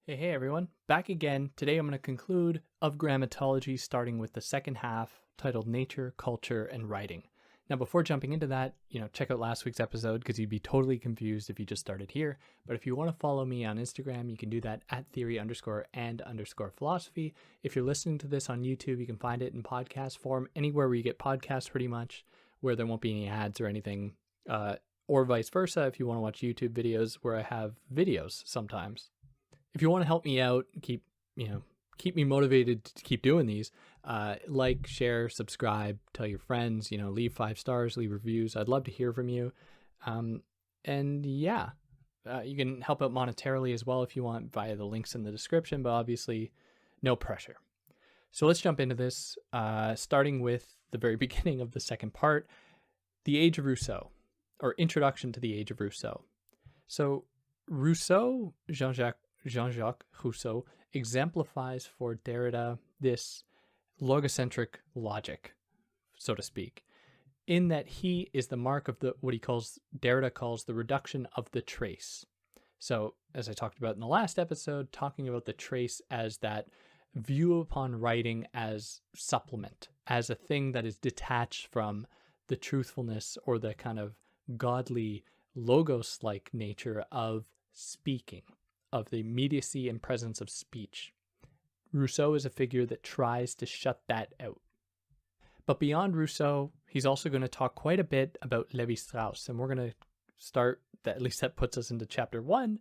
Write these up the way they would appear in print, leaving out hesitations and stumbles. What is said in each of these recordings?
Hey everyone, back again. Today I'm going to conclude of Grammatology, starting with the second half titled Nature, Culture, and Writing. Now, before jumping into that, check out last week's episode because you'd be totally confused if you just started here. But if you want to follow me on Instagram, you can do that at theory_and_philosophy. If you're listening to this on YouTube, you can find it in podcast form anywhere where you get podcasts pretty much, where there won't be any ads or anything, or vice versa if you want to watch YouTube videos where I have videos sometimes. If you want to help me out, keep me motivated to keep doing these, like, share, subscribe, tell your friends, leave 5 stars, leave reviews. I'd love to hear from you. You can help out monetarily as well if you want via the links in the description, but obviously no pressure. So let's jump into this, starting with the very beginning of the second part, The Age of Rousseau, or Introduction to the Age of Rousseau. So Rousseau, Jean-Jacques Rousseau, exemplifies for Derrida this logocentric logic, so to speak, in that he is the mark of what Derrida calls the reduction of the trace. So, as I talked about in the last episode, talking about the trace as that view upon writing as supplement, as a thing that is detached from the truthfulness or the kind of godly logos-like nature of speaking, of the immediacy and presence of speech. Rousseau is a figure that tries to shut that out. But beyond Rousseau, he's also going to talk quite a bit about Lévi-Strauss, and we're going to start, at least that puts us into chapter 1,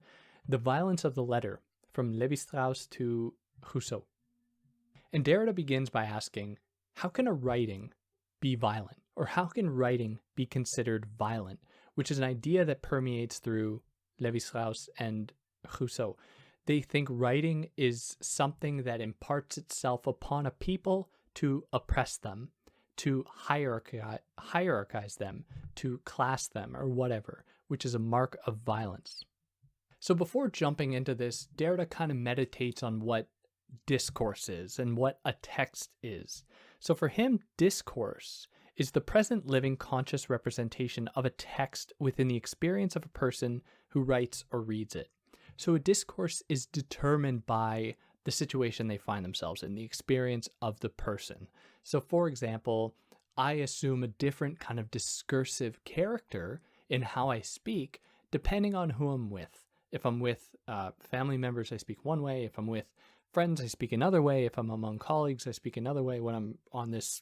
The Violence of the Letter, from Lévi-Strauss to Rousseau. And Derrida begins by asking, how can a writing be violent? Or how can writing be considered violent? Which is an idea that permeates through Lévi-Strauss and Rousseau. They think writing is something that imparts itself upon a people to oppress them, to hierarchize them, to class them, or whatever, which is a mark of violence. So before jumping into this, Derrida kind of meditates on what discourse is and what a text is. So for him, discourse is the present living conscious representation of a text within the experience of a person who writes or reads it. So a discourse is determined by the situation they find themselves in, the experience of the person. So for example, I assume a different kind of discursive character in how I speak, depending on who I'm with. If I'm with family members, I speak one way. If I'm with friends, I speak another way. If I'm among colleagues, I speak another way. When I'm on this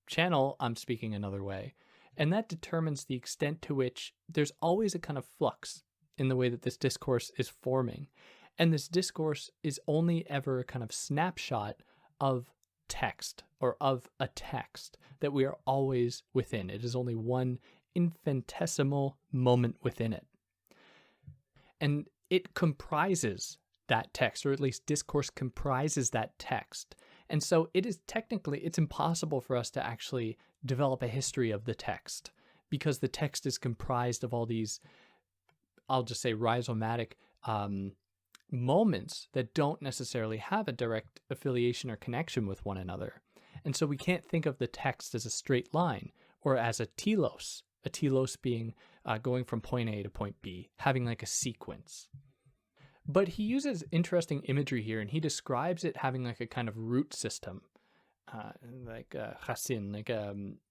channel, I'm speaking another way. And that determines the extent to which there's always a kind of flux in the way that this discourse is forming. And this discourse is only ever a kind of snapshot of text, or of a text that we are always within. It is only one infinitesimal moment within it. And it comprises that text, or at least discourse comprises that text. And so it's impossible for us to actually develop a history of the text, because the text is comprised of all these, I'll just say, rhizomatic moments that don't necessarily have a direct affiliation or connection with one another. And so we can't think of the text as a straight line or as a telos being going from point A to point B, having like a sequence. But he uses interesting imagery here, and he describes it having like a kind of root system, like racine, like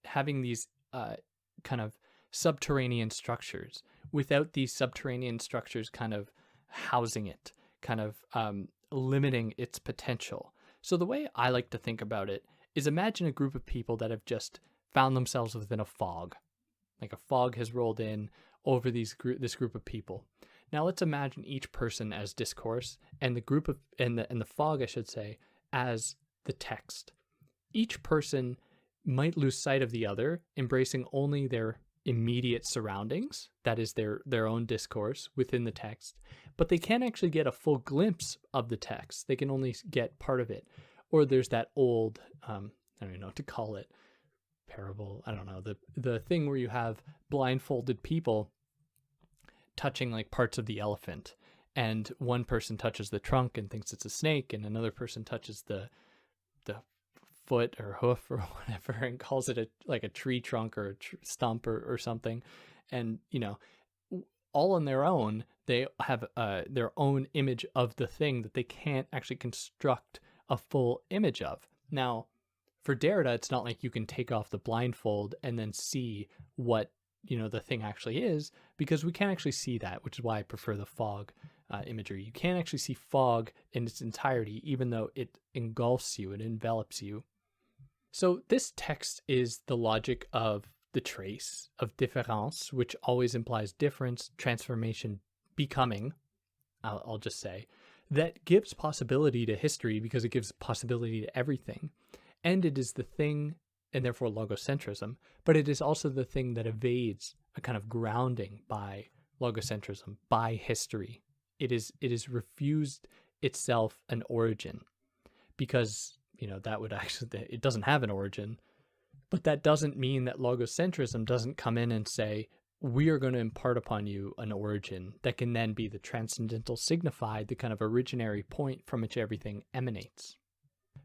having these kind of subterranean structures, without these subterranean structures kind of housing it, kind of limiting its potential. So the way I like to think about it is, imagine a group of people that have just found themselves within a fog. Like a fog has rolled in over this group of people. Now let's imagine each person as discourse, and the group of and the fog, I should say, as the text. Each person might lose sight of the other, embracing only their immediate surroundings, that is their own discourse within the text, but they can't actually get a full glimpse of the text. They can only get part of it. Or there's that old, I don't even know what to call it, parable, I don't know, the thing where you have blindfolded people touching like parts of the elephant, and one person touches the trunk and thinks it's a snake, and another person touches the foot or hoof or whatever and calls it a tree trunk or a stump or something. And all on their own, they have their own image of the thing that they can't actually construct a full image of. Now, for Derrida, it's not like you can take off the blindfold and then see what, the thing actually is, because we can't actually see that, which is why I prefer the fog imagery. You can't actually see fog in its entirety, even though it engulfs you, it envelops you. So this text is the logic of the trace of différence, which always implies difference, transformation, becoming, I'll just say, that gives possibility to history because it gives possibility to everything. And it is the thing, and therefore logocentrism, but it is also the thing that evades a kind of grounding by logocentrism, by history. It is refused itself an origin because, that would actually, it doesn't have an origin, but that doesn't mean that logocentrism doesn't come in and say, we are going to impart upon you an origin that can then be the transcendental signified, the kind of originary point from which everything emanates.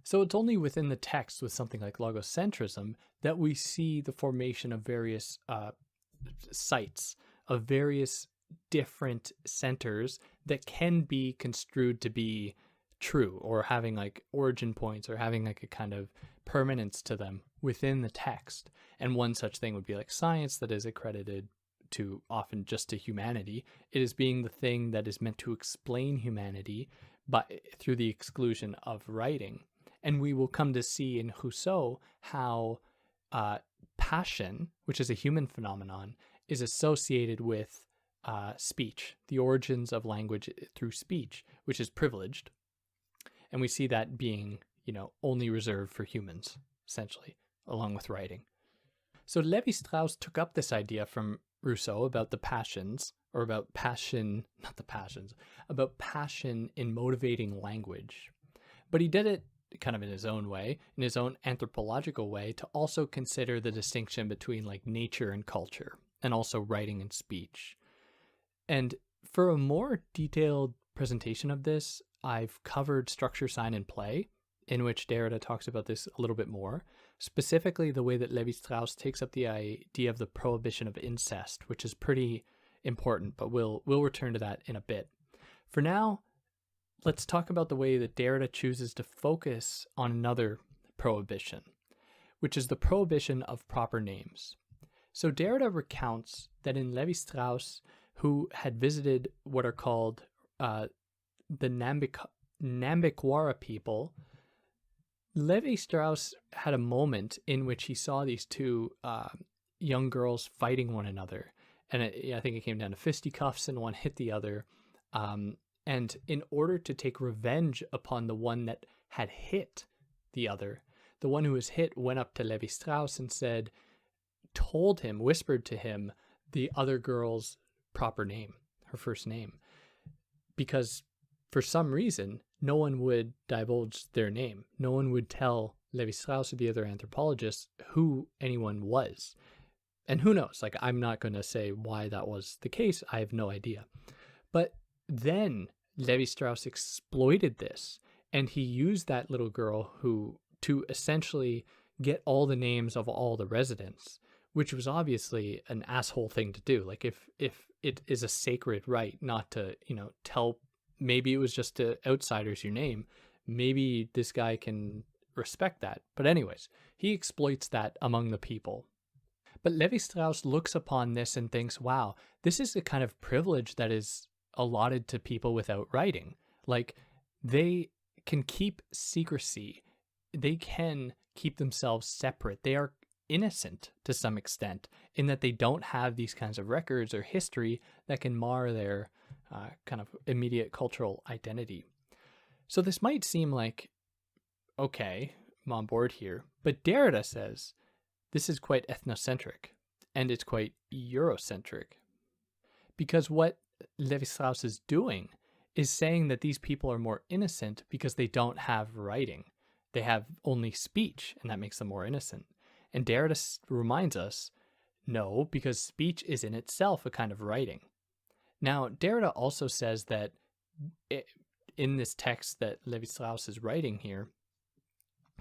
So it's only within the text with something like logocentrism that we see the formation of various sites, of various different centers that can be construed to be true or having like origin points or having like a kind of permanence to them within the text. And one such thing would be like science, that is accredited to often just to humanity. It is being the thing that is meant to explain humanity, but through the exclusion of writing. And we will come to see in Rousseau how passion, which is a human phenomenon, is associated with speech, the origins of language through speech, which is privileged. And we see that being, only reserved for humans, essentially, along with writing. So Levi-Strauss took up this idea from Rousseau about the passions, or about passion, not the passions, about passion in motivating language. But he did it kind of in his own way, in his own anthropological way, to also consider the distinction between like nature and culture, and also writing and speech. And for a more detailed presentation of this, I've covered Structure, Sign, and Play, in which Derrida talks about this a little bit more, specifically the way that Levi-Strauss takes up the idea of the prohibition of incest, which is pretty important, but we'll return to that in a bit. For now, let's talk about the way that Derrida chooses to focus on another prohibition, which is the prohibition of proper names. So Derrida recounts that in Levi-Strauss, who had visited what are called the Nambikwara people, Levi-Strauss had a moment in which he saw these two young girls fighting one another. And I think it came down to fisticuffs and one hit the other. And in order to take revenge upon the one that had hit the other, the one who was hit went up to Levi-Strauss and whispered to him the other girl's proper name, her first name. Because for some reason, no one would divulge their name. No one would tell Levi-Strauss or the other anthropologists who anyone was. And who knows? Like, I'm not going to say why that was the case. I have no idea. But then Levi-Strauss exploited this, and he used that little girl to essentially get all the names of all the residents, which was obviously an asshole thing to do. Like, if it is a sacred right not to, tell, maybe it was just to outsiders your name, maybe this guy can respect that. But anyways, he exploits that among the people. But Levi-Strauss looks upon this and thinks, wow, this is a kind of privilege that is allotted to people without writing. Like, they can keep secrecy. They can keep themselves separate. They are innocent to some extent in that they don't have these kinds of records or history that can mar their kind of immediate cultural identity. So this might seem like, okay, I'm on board here, but Derrida says this is quite ethnocentric and it's quite Eurocentric, because what Levi-Strauss is doing is saying that these people are more innocent because they don't have writing. They have only speech, and that makes them more innocent. And Derrida reminds us, no, because speech is in itself a kind of writing. Now, Derrida also says that in this text that Levi-Strauss is writing here,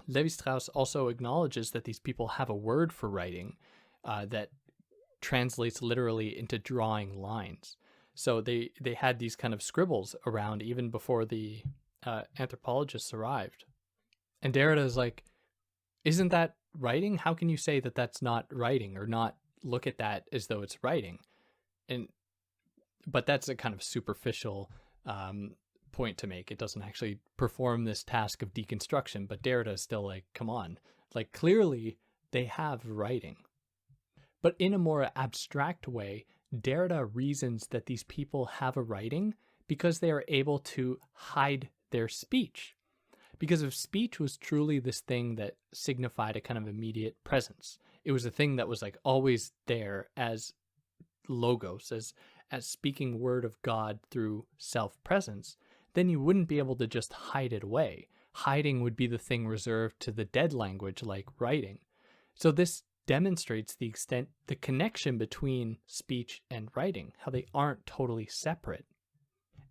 Levi-Strauss also acknowledges that these people have a word for writing that translates literally into drawing lines. So they had these kind of scribbles around even before the anthropologists arrived. And Derrida is like, isn't that writing? How can you say that that's not writing, or not look at that as though it's writing? But that's a kind of superficial point to make. It doesn't actually perform this task of deconstruction, but Derrida is still like, come on, like clearly they have writing. But in a more abstract way, Derrida reasons that these people have a writing because they are able to hide their speech. Because if speech was truly this thing that signified a kind of immediate presence, it was a thing that was like always there as logos, as speaking word of God through self-presence, then you wouldn't be able to just hide it away. Hiding would be the thing reserved to the dead language like writing. So this demonstrates the connection between speech and writing, how they aren't totally separate.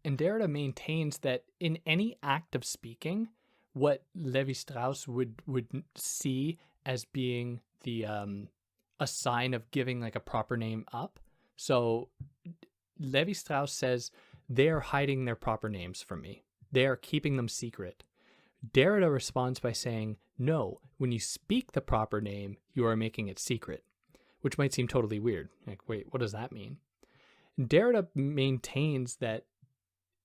And Derrida maintains that in any act of speaking, what Lévi-Strauss would see as being the a sign of giving like a proper name up. So Lévi-Strauss says they are hiding their proper names from me. They are keeping them secret. Derrida responds by saying, no, when you speak the proper name, you are making it secret, which might seem totally weird. Like, wait, what does that mean? Derrida maintains that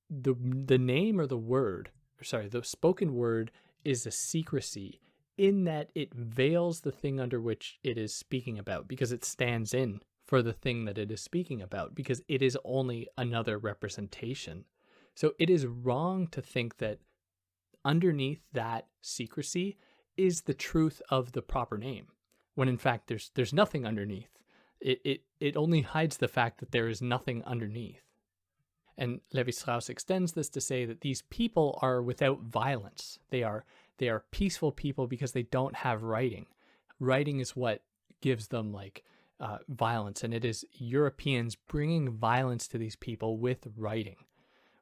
the name or the spoken word is a secrecy in that it veils the thing under which it is speaking about, because it stands in for the thing that it is speaking about, because it is only another representation. So it is wrong to think that underneath that secrecy is the truth of the proper name, when in fact there's nothing underneath. It only hides the fact that there is nothing underneath. And Lévi-Strauss extends this to say that these people are without violence. They are peaceful people because they don't have writing. Writing is what gives them like violence, and it is Europeans bringing violence to these people with writing,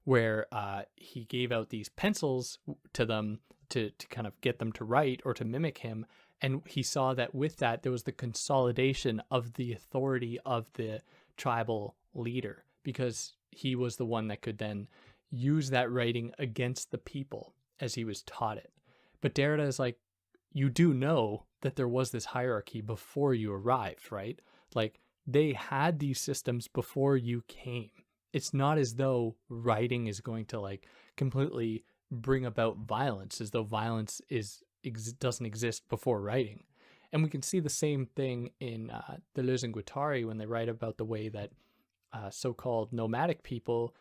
where he gave out these pencils to them to kind of get them to write or to mimic him. And he saw that with that, there was the consolidation of the authority of the tribal leader, because he was the one that could then use that writing against the people as he was taught it. But Derrida is like, you do know that there was this hierarchy before you arrived, right? Like, they had these systems before you came. It's not as though writing is going to like completely bring about violence, as though violence doesn't exist before writing. And we can see the same thing in Deleuze and Guattari when they write about the way that so-called nomadic people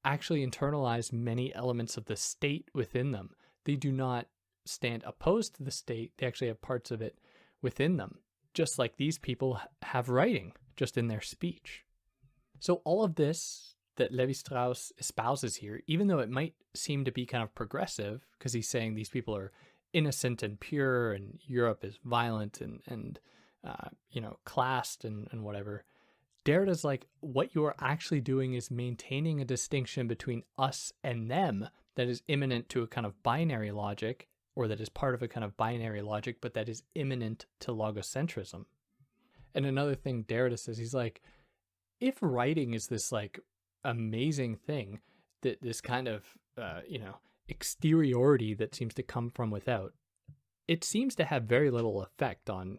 actually internalize many elements of the state within them. They do not stand opposed to the state. They actually have parts of it within them, just like these people have writing just in their speech. So all of this that Lévi-Strauss espouses here, even though it might seem to be kind of progressive, because he's saying these people are innocent and pure and Europe is violent and classed and whatever, Derrida's like, what you are actually doing is maintaining a distinction between us and them that is imminent to a kind of binary logic, or that is part of a kind of binary logic, but that is imminent to logocentrism. And another thing Derrida says, he's like, if writing is this like amazing thing, that this kind of, exteriority that seems to come from without, it seems to have very little effect on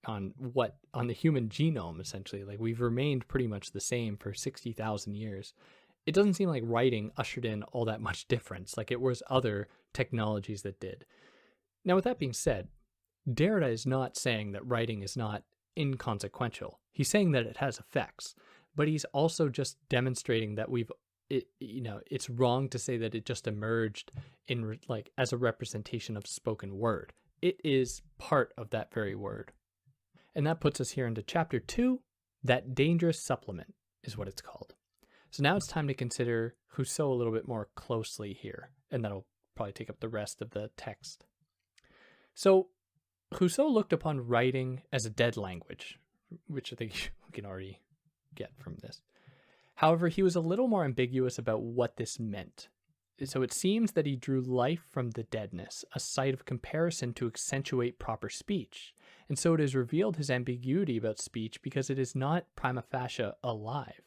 the human genome, essentially. Like, we've remained pretty much the same for 60,000 years. It doesn't seem like writing ushered in all that much difference. Like, it was other technologies that did. Now, with that being said, Derrida is not saying that writing is not inconsequential. He's saying that it has effects, but he's also just demonstrating that it's wrong to say that it just emerged in as a representation of spoken word. It is part of that very word. And that puts us here into chapter 2, That Dangerous Supplement is what it's called. So now it's time to consider Rousseau a little bit more closely here, and that'll probably take up the rest of the text. So Rousseau looked upon writing as a dead language, which I think we can already get from this. However, he was a little more ambiguous about what this meant. So it seems that he drew life from the deadness, a site of comparison to accentuate proper speech. And so it has revealed his ambiguity about speech because it is not prima facie alive.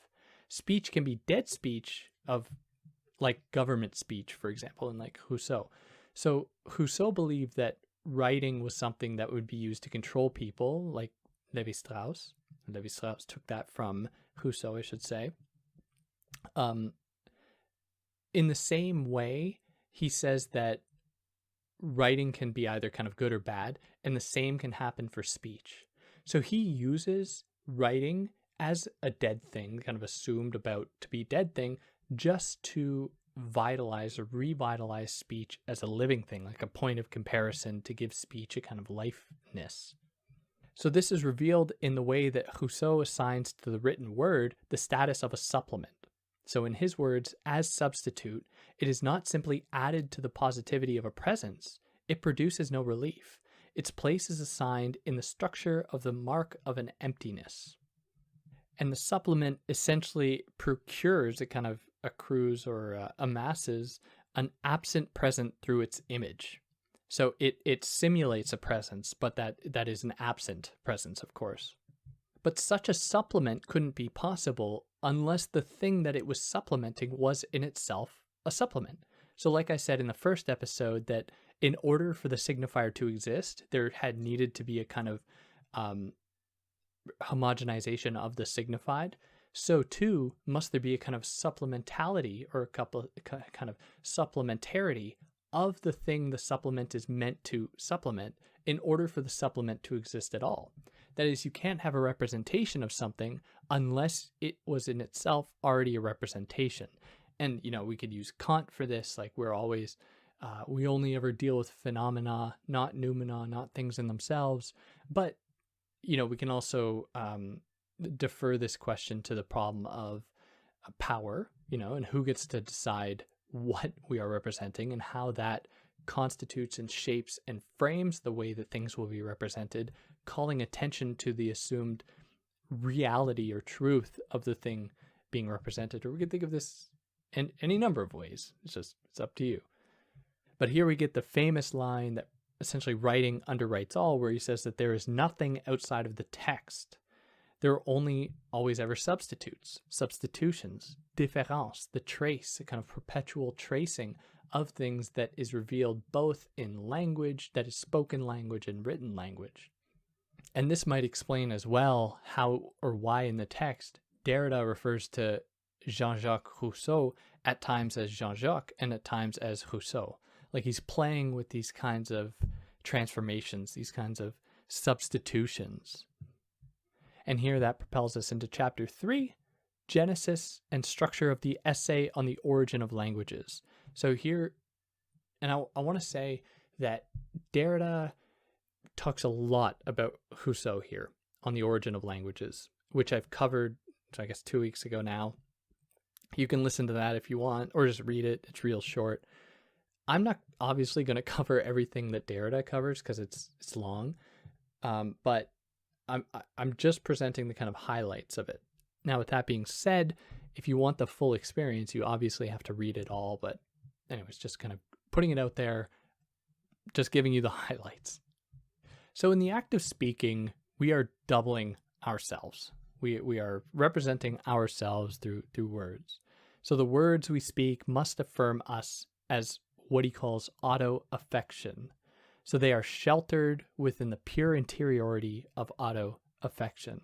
speech can be dead speech of like government speech, for example, in like Rousseau. So Rousseau believed that writing was something that would be used to control people, like Levi-Strauss. Levi-Strauss took that from Rousseau, I should say. In the same way, he says that writing can be either kind of good or bad, and the same can happen for speech. So he uses writing as a dead thing, kind of assumed about to be dead thing, just to vitalize or revitalize speech as a living thing, like a point of comparison to give speech a kind of lifeness. So this is revealed in the way that Rousseau assigns to the written word the status of a supplement. So in his words, as substitute, it is not simply added to the positivity of a presence, it produces no relief. Its place is assigned in the structure of the mark of an emptiness. And the supplement essentially procures, it kind of accrues or amasses an absent present through its image. So it simulates a presence, but that is an absent presence, of course. But such a supplement couldn't be possible unless the thing that it was supplementing was in itself a supplement. So like I said in the first episode, that in order for the signifier to exist, there had needed to be a kind of homogenization of the signified. So too must there be a kind of supplementality or a kind of supplementarity of the thing the supplement is meant to supplement in order for the supplement to exist at all. That is, you can't have a representation of something unless it was in itself already a representation. And, you know, we could use Kant for this, like we're always, we only ever deal with phenomena, not noumena, not things in themselves. But, you know, we can also defer this question to the problem of power, you know, and who gets to decide what we are representing and how that constitutes and shapes and frames the way that things will be represented, calling attention to the assumed reality or truth of the thing being represented. Or we could think of this in any number of ways. It's up to you. But here we get the famous line that essentially writing underwrites all, where he says that there is nothing outside of the text. There are only always ever substitutes, substitutions, différence, the trace, a kind of perpetual tracing of things that is revealed both in language, that is spoken language, and written language. And this might explain as well how or why in the text Derrida refers to Jean-Jacques Rousseau at times as Jean-Jacques and at times as Rousseau. Like he's playing with these kinds of transformations, these kinds of substitutions. And here that propels us into chapter 3, Genesis and Structure of the Essay on the Origin of Languages. So here, and I want to say that Derrida talks a lot about Rousseau here on the origin of languages, which I've covered, I guess, 2 weeks ago now. You can listen to that if you want, or just read it. It's real short. I'm not obviously going to cover everything that Derrida covers because it's long, but I'm just presenting the kind of highlights of it. Now, with that being said, if you want the full experience, you obviously have to read it all. But anyways, just kind of putting it out there, just giving you the highlights. So in the act of speaking, we are doubling ourselves. We are representing ourselves through words. So the words we speak must affirm us as what he calls auto-affection. So they are sheltered within the pure interiority of auto-affection.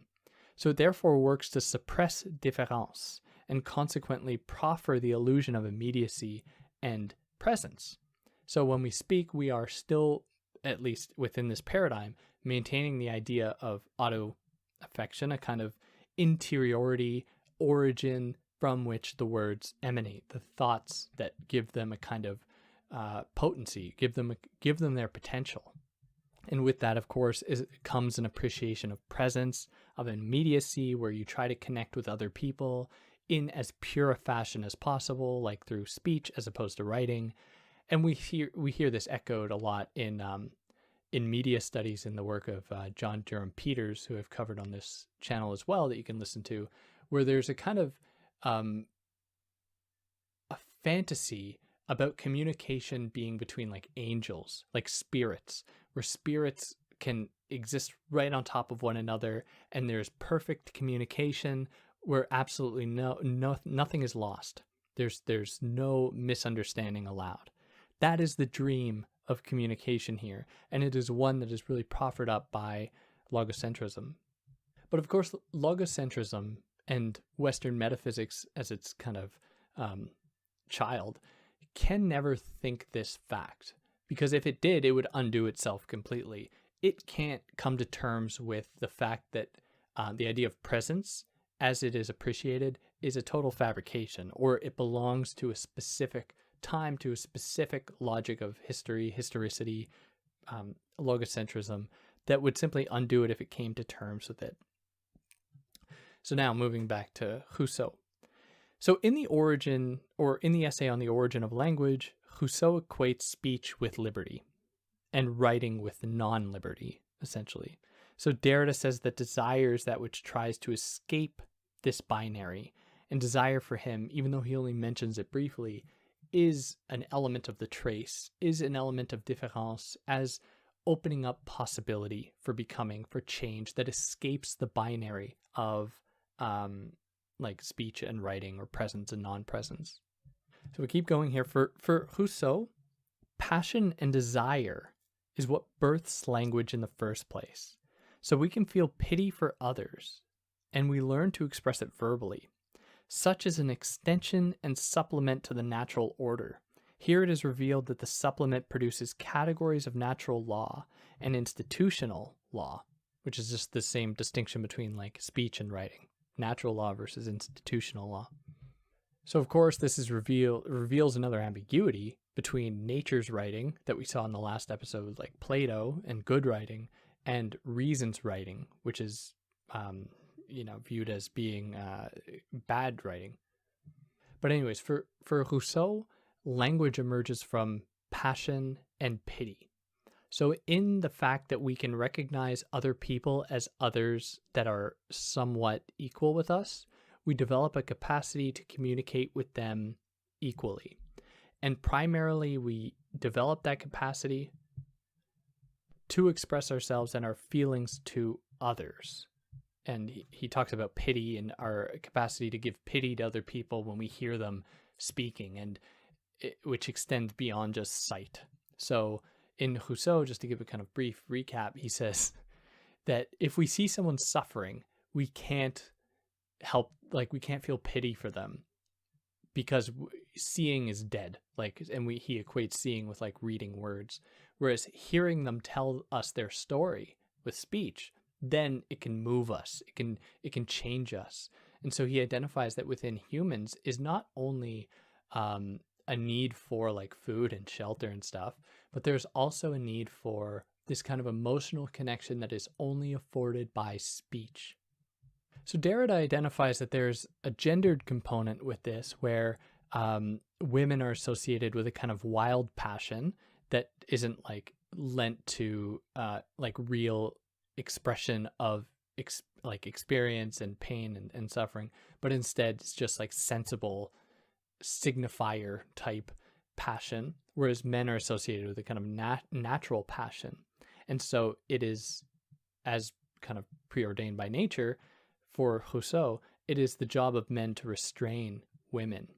So it therefore works to suppress différence and consequently proffer the illusion of immediacy and presence. So when we speak, we are still, at least within this paradigm, maintaining the idea of auto-affection, a kind of interiority, origin from which the words emanate, the thoughts that give them a kind of potency, give them their potential. And with that, of course, comes an appreciation of presence, of immediacy, where you try to connect with other people in as pure a fashion as possible, like through speech as opposed to writing. And we hear this echoed a lot in media studies in the work of John Durham Peters, who I've covered on this channel as well, that you can listen to, where there's a kind of a fantasy about communication being between like angels, like spirits, where spirits can exist right on top of one another and there's perfect communication where absolutely nothing is lost. There's no misunderstanding allowed. That is the dream of communication here, and it is one that is really proffered up by logocentrism. But of course, logocentrism and Western metaphysics as its kind of child can never think this fact, because if it did, it would undo itself completely. It can't come to terms with the fact that the idea of presence, as it is appreciated, is a total fabrication, or it belongs to a specific time, to a specific logic of history, historicity, logocentrism, that would simply undo it if it came to terms with it. So now moving back to Rousseau. So in the origin, or in the essay on the origin of language, Rousseau equates speech with liberty and writing with non-liberty, essentially. So Derrida says that desire is that which tries to escape this binary, and desire for him, even though he only mentions it briefly, is an element of the trace, is an element of différance, as opening up possibility for becoming, for change that escapes the binary of like speech and writing, or presence and non-presence. So we keep going here. For Rousseau, passion and desire is what births language in the first place. So we can feel pity for others, and we learn to express it verbally. Such is an extension and supplement to the natural order. Here it is revealed that the supplement produces categories of natural law and institutional law, which is just the same distinction between like speech and writing, natural law versus institutional law. So of course this is reveals another ambiguity between nature's writing that we saw in the last episode, like Plato and good writing, and reason's writing, which is viewed as being bad writing. But anyways, for Rousseau, language emerges from passion and pity. So in the fact that we can recognize other people as others that are somewhat equal with us, we develop a capacity to communicate with them equally. And primarily we develop that capacity to express ourselves and our feelings to others. And he talks about pity and our capacity to give pity to other people when we hear them speaking, and which extends beyond just sight. So in Rousseau, just to give a kind of brief recap, he says that if we see someone suffering, we can't we can't feel pity for them, because seeing is dead. He equates seeing with like reading words, whereas hearing them tell us their story with speech, then it can move us. It can change us. And so he identifies that within humans is not only a need for like food and shelter and stuff, but there's also a need for this kind of emotional connection that is only afforded by speech. So Derrida identifies that there's a gendered component with this, where women are associated with a kind of wild passion that isn't like lent to like real expression of experience and pain and suffering, but instead it's just like sensible signifier type passion, whereas men are associated with a kind of natural passion. And so it is, as kind of preordained by nature for Rousseau, it is the job of men to restrain women.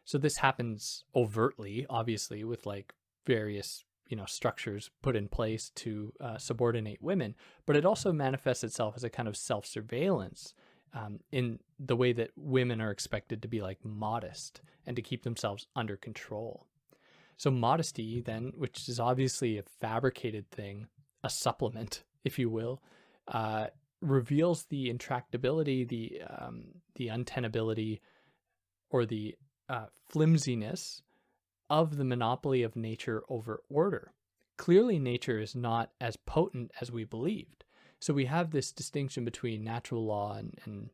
So this happens overtly, obviously, with like various structures put in place to subordinate women, but it also manifests itself as a kind of self-surveillance in the way that women are expected to be like modest and to keep themselves under control. So modesty then, which is obviously a fabricated thing, a supplement, if you will, reveals the intractability, the untenability, or the flimsiness of the monopoly of nature over order. Clearly, nature is not as potent as we believed. So we have this distinction between natural law and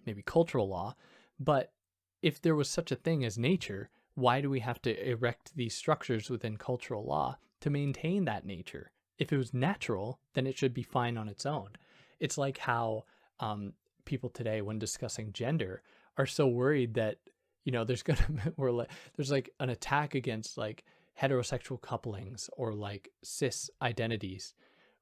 maybe cultural law. But if there was such a thing as nature, why do we have to erect these structures within cultural law to maintain that nature? If it was natural, then it should be fine on its own. It's like how people today, when discussing gender, are so worried that there's like an attack against like heterosexual couplings or like cis identities,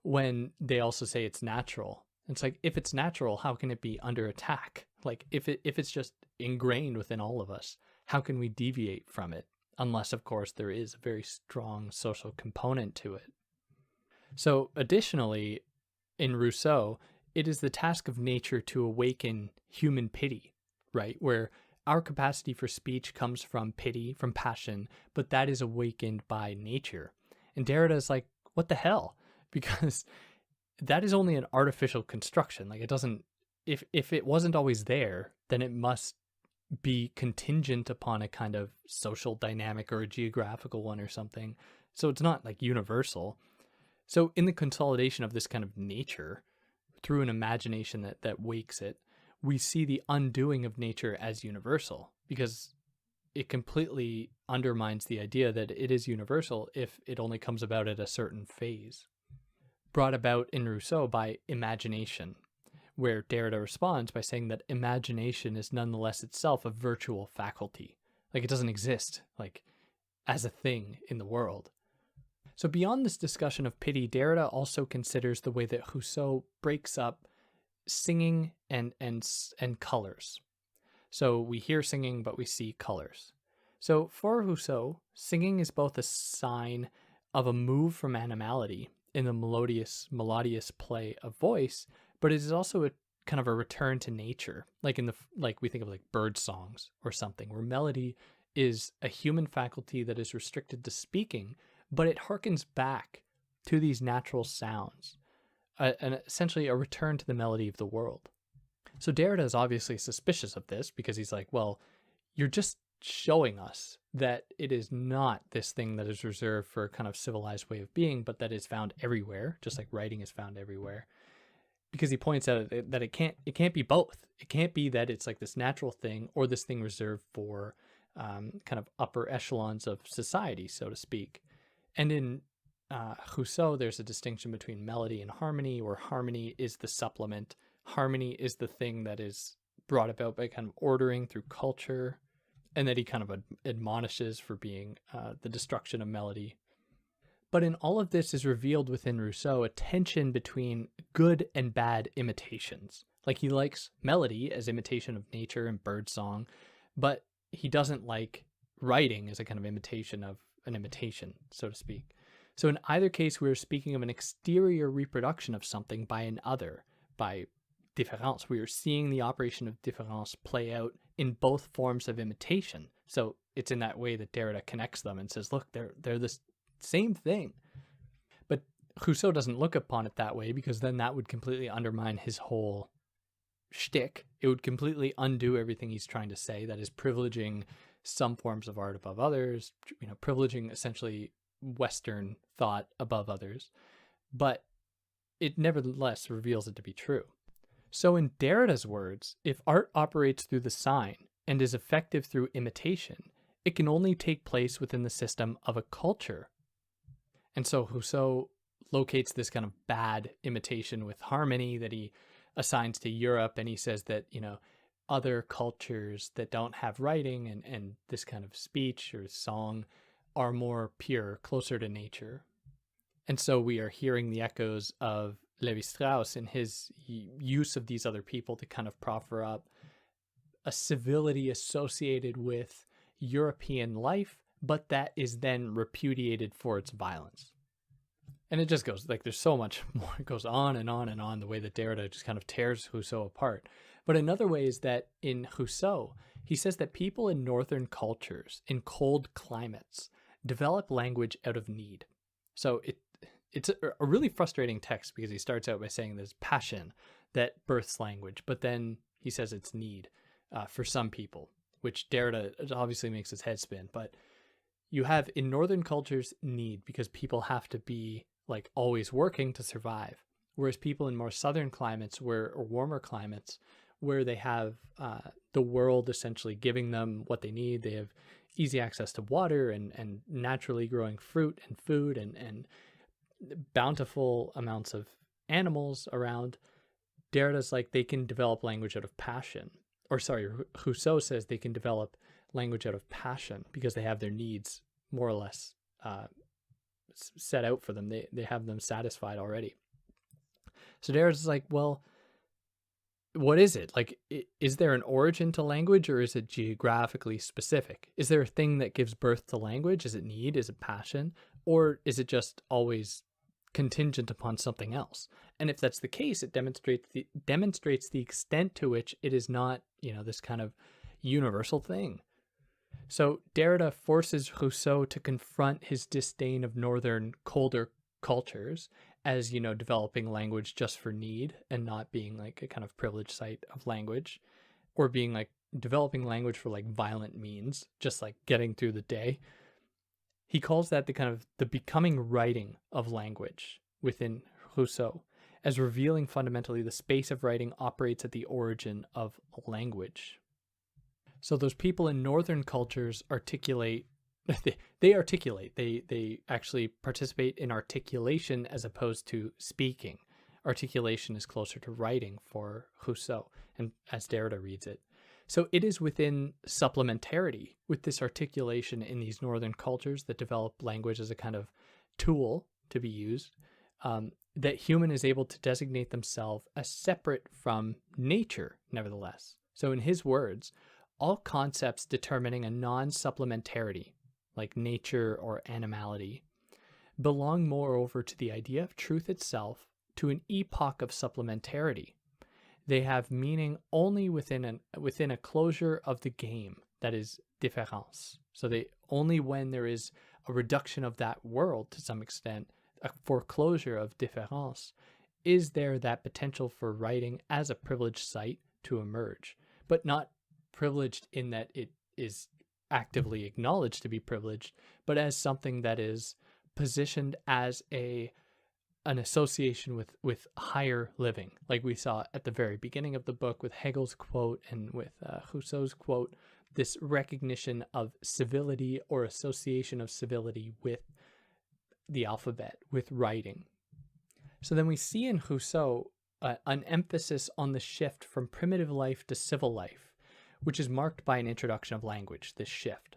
when they also say it's natural. It's like, if it's natural, how can it be under attack? Like, if it's just ingrained within all of us, how can we deviate from it? Unless, of course, there is a very strong social component to it. So, additionally, in Rousseau, it is the task of nature to awaken human pity, right? Where our capacity for speech comes from pity, from passion, but that is awakened by nature. And Derrida is like, what the hell? Because that is only an artificial construction. Like, it doesn't, if it wasn't always there, then it must be contingent upon a kind of social dynamic or a geographical one or something. So it's not like universal. So in the consolidation of this kind of nature through an imagination that wakes it, we see the undoing of nature as universal, because it completely undermines the idea that it is universal if it only comes about at a certain phase. Brought about in Rousseau by imagination, where Derrida responds by saying that imagination is nonetheless itself a virtual faculty. Like, it doesn't exist, like, as a thing in the world. So beyond this discussion of pity, Derrida also considers the way that Rousseau breaks up singing and colors. So we hear singing, but we see colors. So for Rousseau, singing is both a sign of a move from animality in the melodious play of voice, but it is also a kind of a return to nature, like we think of like bird songs or something, where melody is a human faculty that is restricted to speaking, but it harkens back to these natural sounds, and essentially a return to the melody of the world. So Derrida is obviously suspicious of this, because he's like, well, you're just showing us that it is not this thing that is reserved for a kind of civilized way of being, but that is found everywhere, just like writing is found everywhere. Because he points out that it can't be both. It can't be that it's like this natural thing or this thing reserved for kind of upper echelons of society, so to speak. And in Rousseau, there's a distinction between melody and harmony, where harmony is the supplement. Harmony is the thing that is brought about by kind of ordering through culture, and that he kind of admonishes for being the destruction of melody. But in all of this is revealed within Rousseau a tension between good and bad imitations. Like, he likes melody as imitation of nature and birdsong, but he doesn't like writing as a kind of imitation of an imitation, so to speak. So in either case, we're speaking of an exterior reproduction of something by an other, by différence. We are seeing the operation of différence play out in both forms of imitation. So it's in that way that Derrida connects them and says, look, they're the same thing. But Rousseau doesn't look upon it that way, because then that would completely undermine his whole shtick. It would completely undo everything he's trying to say, that is privileging some forms of art above others, privileging essentially Western thought above others. But it nevertheless reveals it to be true. So in Derrida's words, if art operates through the sign and is effective through imitation, it can only take place within the system of a culture. And so Rousseau locates this kind of bad imitation with harmony that he assigns to Europe, and he says that, other cultures that don't have writing and this kind of speech or song are more pure, closer to nature. And so we are hearing the echoes of Lévi-Strauss in his use of these other people to kind of proffer up a civility associated with European life, but that is then repudiated for its violence. And it just goes, like, there's so much more. It goes on and on and on, the way that Derrida just kind of tears Rousseau apart. But another way is that in Rousseau, he says that people in northern cultures, in cold climates, develop language out of need. So it's a really frustrating text, because he starts out by saying there's passion that births language, but then he says it's need for some people, which Derrida obviously makes his head spin. But you have in northern cultures need, because people have to be like always working to survive, whereas people in more southern climates or warmer climates, where they have the world essentially giving them what they need, they have easy access to water and naturally growing fruit and food and bountiful amounts of animals around. Derrida's like, they can develop language out of passion. Or sorry, Rousseau says they can develop language out of passion because they have their needs more or less set out for them. They have them satisfied already. So Derrida's like, well, what is it? Like, is there an origin to language, or is it geographically specific? Is there a thing that gives birth to language? Is it need? Is it passion? Or is it just always contingent upon something else? And if that's the case, it demonstrates the extent to which it is not, this kind of universal thing. So Derrida forces Rousseau to confront his disdain of northern, colder cultures as, developing language just for need and not being like a kind of privileged site of language, or being like developing language for like violent means, just like getting through the day. He calls that the becoming writing of language within Rousseau, as revealing fundamentally the space of writing operates at the origin of language. So those people in northern cultures articulate, they actually participate in articulation as opposed to speaking. Articulation is closer to writing for Rousseau, and as Derrida reads it. So it is within supplementarity, with this articulation in these northern cultures that develop language as a kind of tool to be used, that human is able to designate themselves as separate from nature, nevertheless. So in his words, all concepts determining a non-supplementarity, like nature or animality, belong moreover to the idea of truth itself, to an epoch of supplementarity. They have meaning only within a closure of the game, that is, différence. So they only when there is a reduction of that world to some extent, a foreclosure of différence, is there that potential for writing as a privileged site to emerge, but not privileged in that it is actively acknowledged to be privileged, but as something that is positioned as an association with higher living, like we saw at the very beginning of the book with Hegel's quote and with Rousseau's quote, this recognition of civility or association of civility with the alphabet, with writing. So then we see in Rousseau an emphasis on the shift from primitive life to civil life, which is marked by an introduction of language, this shift.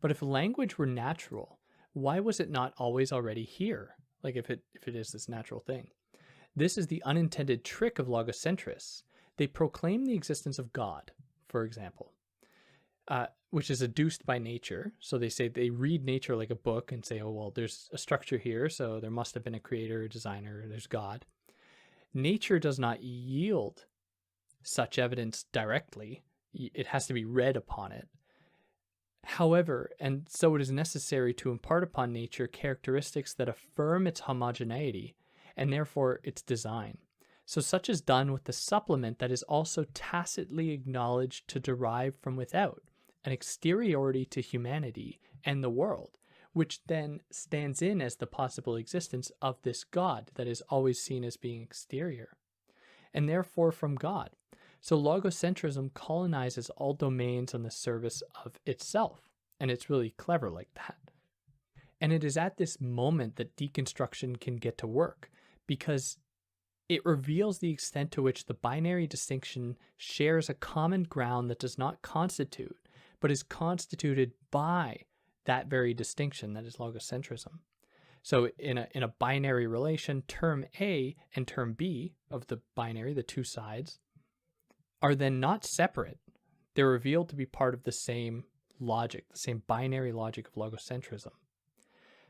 But if language were natural, why was it not always already here? Like if it is this natural thing. This is the unintended trick of logocentrists. They proclaim the existence of God, for example, which is adduced by nature. So they say they read nature like a book and say, oh, well, there's a structure here, so there must have been a creator, a designer, there's God. Nature does not yield such evidence directly. It has to be read upon it. However, and so it is necessary to impart upon nature characteristics that affirm its homogeneity and therefore its design. So such is done with the supplement that is also tacitly acknowledged to derive from without, an exteriority to humanity and the world, which then stands in as the possible existence of this God that is always seen as being exterior, and therefore from God. So logocentrism colonizes all domains on the service of itself, and it's really clever like that. And it is at this moment that deconstruction can get to work, because it reveals the extent to which the binary distinction shares a common ground that does not constitute, but is constituted by that very distinction that is logocentrism. So in a binary relation, term A and term B of the binary, the two sides, are then not separate. They're revealed to be part of the same logic, the same binary logic of logocentrism.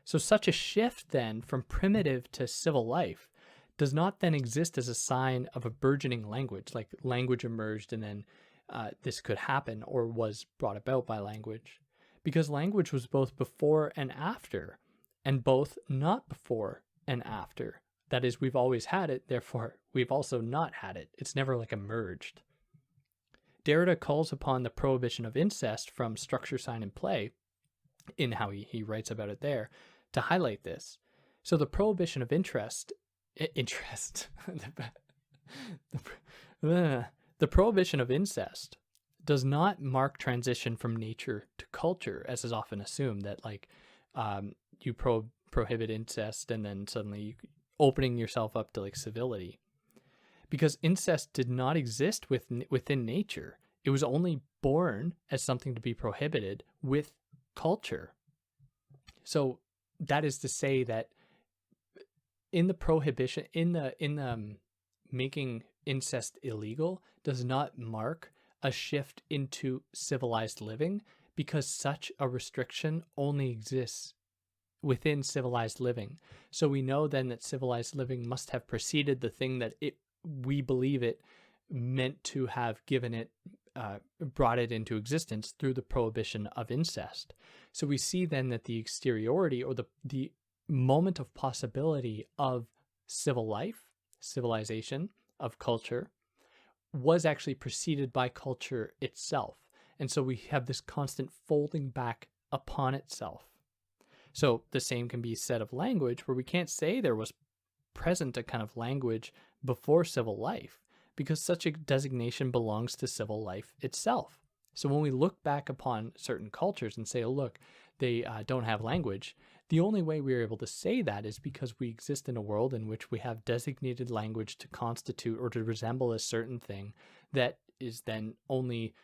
So such a shift then from primitive to civil life does not then exist as a sign of a burgeoning language, like language emerged and then this could happen or was brought about by language, because language was both before and after, and both not before and after. That is, we've always had it, therefore we've also not had it. It's never like emerged. Derrida calls upon the prohibition of incest from Structure, Sign, and Play, in how he writes about it there, to highlight this. So the prohibition of the prohibition of incest does not mark transition from nature to culture, as is often assumed, that like you prohibit incest and then suddenly you opening yourself up to like civility. Because incest did not exist within nature. It was only born as something to be prohibited with culture. So that is to say that in the prohibition, in the making incest illegal does not mark a shift into civilized living, because such a restriction only exists within civilized living. So we know then that civilized living must have preceded the thing that we believe it meant to have given it, brought it into existence through the prohibition of incest. So we see then that the exteriority, or the moment of possibility of civil life, civilization, of culture, was actually preceded by culture itself. And so we have this constant folding back upon itself. So the same can be said of language, where we can't say there was present a kind of language before civil life, because such a designation belongs to civil life itself. So when we look back upon certain cultures and say, oh, look, they don't have language, the only way we are able to say that is because we exist in a world in which we have designated language to constitute or to resemble a certain thing that is then only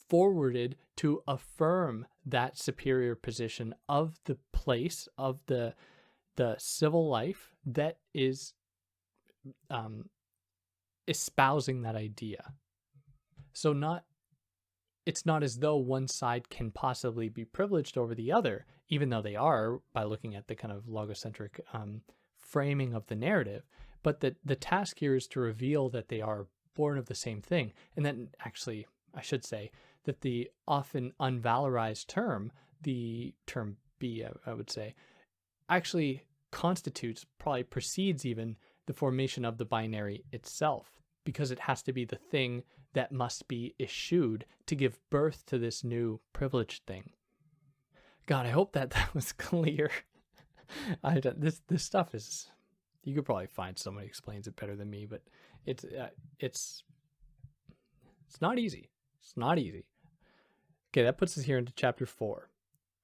forwarded to affirm that superior position of the place of the civil life that is espousing that idea. So it's not as though one side can possibly be privileged over the other, even though they are, by looking at the kind of logocentric framing of the narrative. But the task here is to reveal that they are born of the same thing. And then actually, I should say that the often unvalorized term, the term B, I would say, actually constitutes, probably precedes even, the formation of the binary itself, because it has to be the thing that must be eschewed to give birth to this new privileged thing. God, I hope that was clear. This stuff is, you could probably find someone who explains it better than me, but it's not easy. It's not easy. Okay, that puts us here into chapter 4.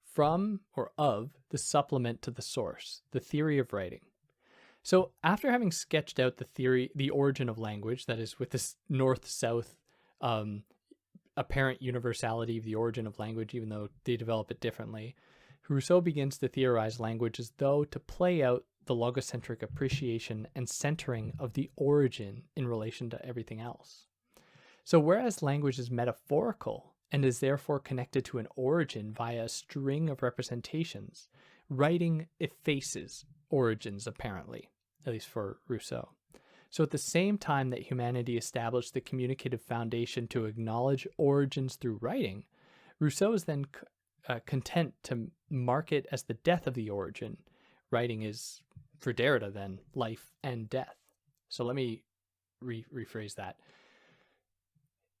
From or of the supplement to the source, the theory of writing. So after having sketched out the origin of language, that is with this north-south apparent universality of the origin of language, even though they develop it differently, Rousseau begins to theorize language as though to play out the logocentric appreciation and centering of the origin in relation to everything else. So whereas language is metaphorical and is therefore connected to an origin via a string of representations, writing effaces origins, apparently, at least for Rousseau. So at the same time that humanity established the communicative foundation to acknowledge origins through writing, Rousseau is then content to mark it as the death of the origin. Writing is, for Derrida then, life and death. So let me rephrase that.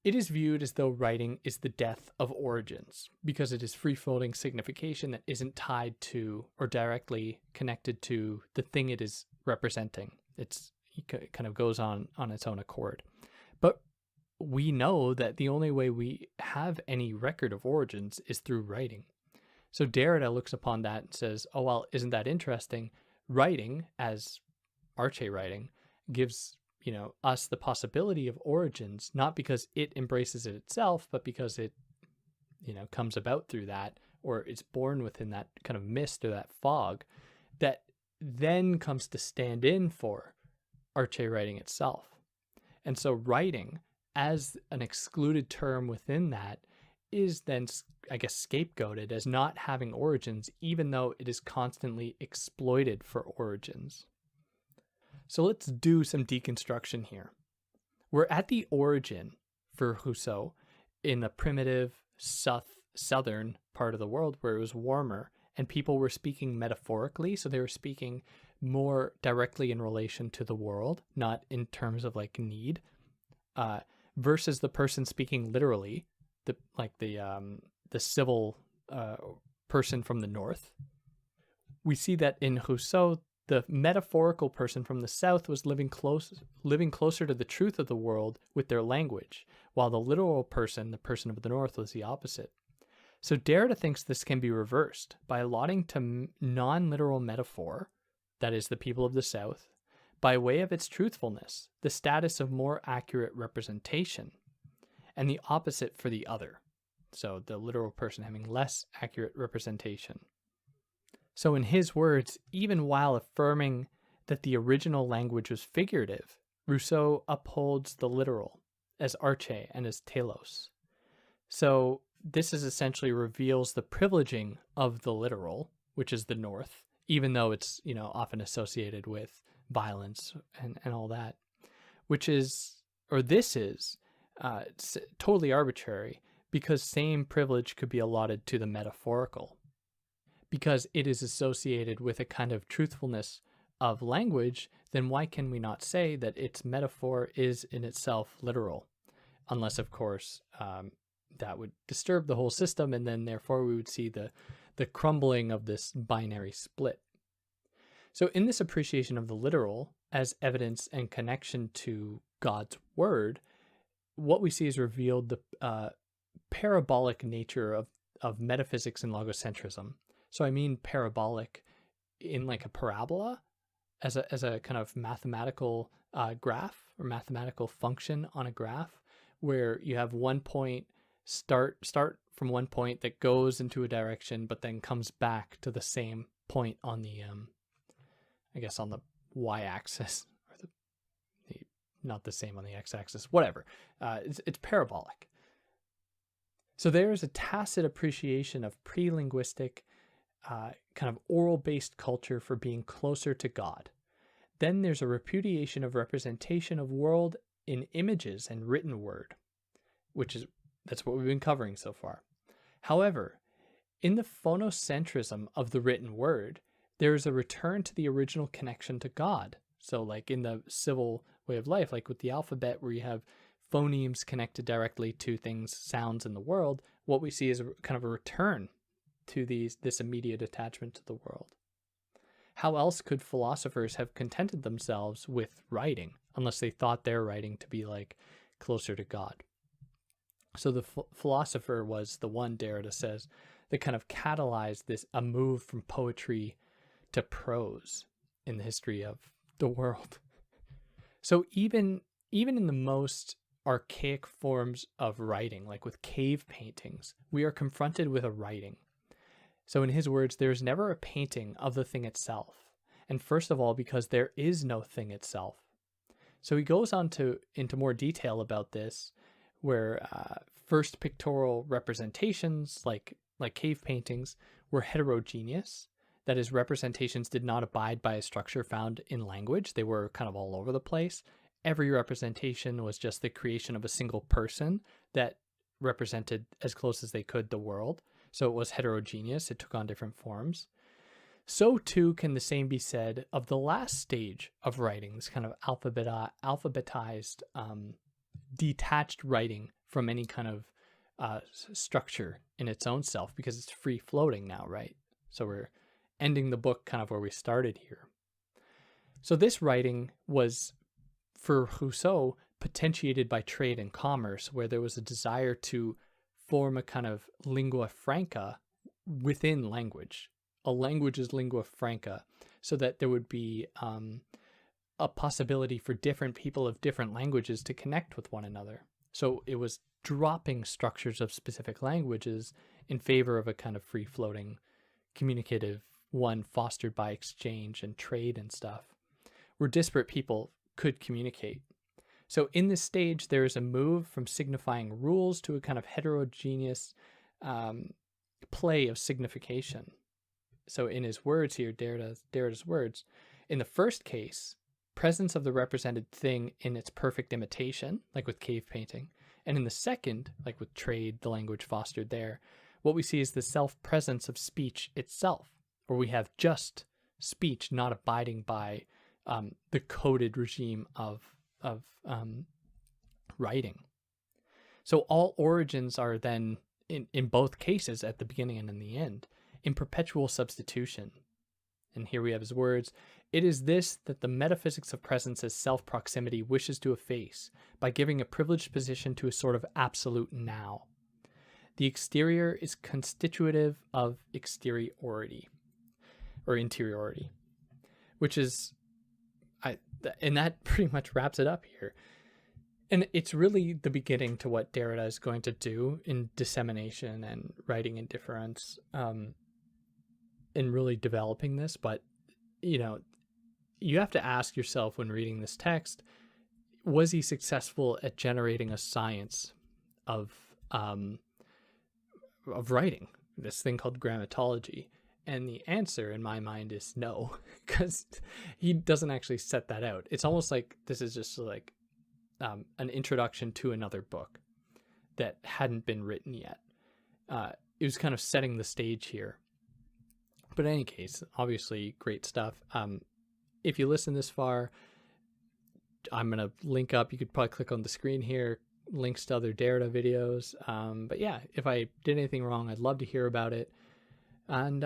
It is viewed as though writing is the death of origins, because it is free-floating signification that isn't tied to or directly connected to the thing it is representing. It kind of goes on its own accord. But we know that the only way we have any record of origins is through writing. So Derrida looks upon that and says, oh, well, isn't that interesting? Writing, as arche writing, gives us the possibility of origins, not because it embraces it itself, but because it, comes about through that, or it's born within that kind of mist or that fog that then comes to stand in for arche writing itself. And so writing, as an excluded term within that, is then, I guess, scapegoated as not having origins, even though it is constantly exploited for origins. So let's do some deconstruction here. We're at the origin for Rousseau in the primitive southern part of the world where it was warmer and people were speaking metaphorically. So they were speaking more directly in relation to the world, not in terms of like need, versus the person speaking literally, the civil person from the north. We see that in Rousseau, the metaphorical person from the south was living closer to the truth of the world with their language, while the literal person, the person of the north, was the opposite. So Derrida thinks this can be reversed by allotting to non-literal metaphor, that is the people of the south, by way of its truthfulness, the status of more accurate representation, and the opposite for the other, so the literal person having less accurate representation. So in his words, even while affirming that the original language was figurative, Rousseau upholds the literal as arche and as telos. So this is essentially reveals the privileging of the literal, which is the north, even though it's, often associated with violence and all that, this is totally arbitrary, because same privilege could be allotted to the metaphorical, because it is associated with a kind of truthfulness of language. Then why can we not say that its metaphor is in itself literal? Unless, of course, that would disturb the whole system, and then therefore we would see the crumbling of this binary split. So in this appreciation of the literal as evidence and connection to God's word, what we see is revealed the parabolic nature of metaphysics and logocentrism. So I mean parabolic in like a parabola, as a kind of mathematical graph or mathematical function on a graph, where you have one point start from one point that goes into a direction, but then comes back to the same point on the on the y-axis, or not the same on the x-axis, whatever. It's parabolic. So there is a tacit appreciation of pre-linguistic kind of oral-based culture for being closer to God. Then there's a repudiation of representation of world in images and written word, that's what we've been covering so far. However, in the phonocentrism of the written word, there is a return to the original connection to God. So like in the civil way of life, like with the alphabet, where you have phonemes connected directly to things, sounds in the world, what we see is kind of a return to this immediate attachment to the world. How else could philosophers have contented themselves with writing, unless they thought their writing to be like closer to God? So the philosopher was the one, Derrida says, that kind of catalyzed a move from poetry to prose in the history of the world. So even in the most archaic forms of writing, like with cave paintings, we are confronted with a writing. So in his words, there's never a painting of the thing itself. And first of all, because there is no thing itself. So he goes on into more detail about this, where first pictorial representations, like cave paintings, were heterogeneous. That is, representations did not abide by a structure found in language. They were kind of all over the place. Every representation was just the creation of a single person that represented as close as they could the world. So it was heterogeneous. It took on different forms. So too can the same be said of the last stage of writing, this kind of alphabetized, detached writing from any kind of structure in its own self, because it's free floating now, right? So we're ending the book kind of where we started here. So this writing was, for Rousseau, potentiated by trade and commerce, where there was a desire to form a kind of lingua franca within language. A language is lingua franca, so that there would be a possibility for different people of different languages to connect with one another. So it was dropping structures of specific languages in favor of a kind of free-floating, communicative one fostered by exchange and trade and stuff, where disparate people could communicate. So in this stage, there is a move from signifying rules to a kind of heterogeneous play of signification. So in his words here, Derrida's words, in the first case, presence of the represented thing in its perfect imitation, like with cave painting, and in the second, like with trade, the language fostered there, what we see is the self-presence of speech itself, where we have just speech not abiding by the coded regime of writing. So all origins are then, in both cases, at the beginning and in the end, in perpetual substitution. And here we have his words: "It is this that the metaphysics of presence as self-proximity wishes to efface by giving a privileged position to a sort of absolute now. The exterior is constitutive of exteriority, or interiority," which is, and that pretty much wraps it up here. And it's really the beginning to what Derrida is going to do in dissemination and writing indifference, in really developing this. But, you have to ask yourself when reading this text, was he successful at generating a science of writing, this thing called grammatology? And the answer in my mind is no, because he doesn't actually set that out. It's almost like this is just like an introduction to another book that hadn't been written yet. It was kind of setting the stage here. But in any case, obviously great stuff. If you listen this far, I'm going to link up. You could probably click on the screen here, links to other Derrida videos. But yeah, if I did anything wrong, I'd love to hear about it. And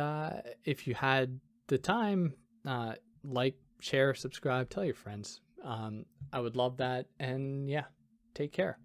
if you had the time, like, share, subscribe, tell your friends. I would love that. And yeah, take care.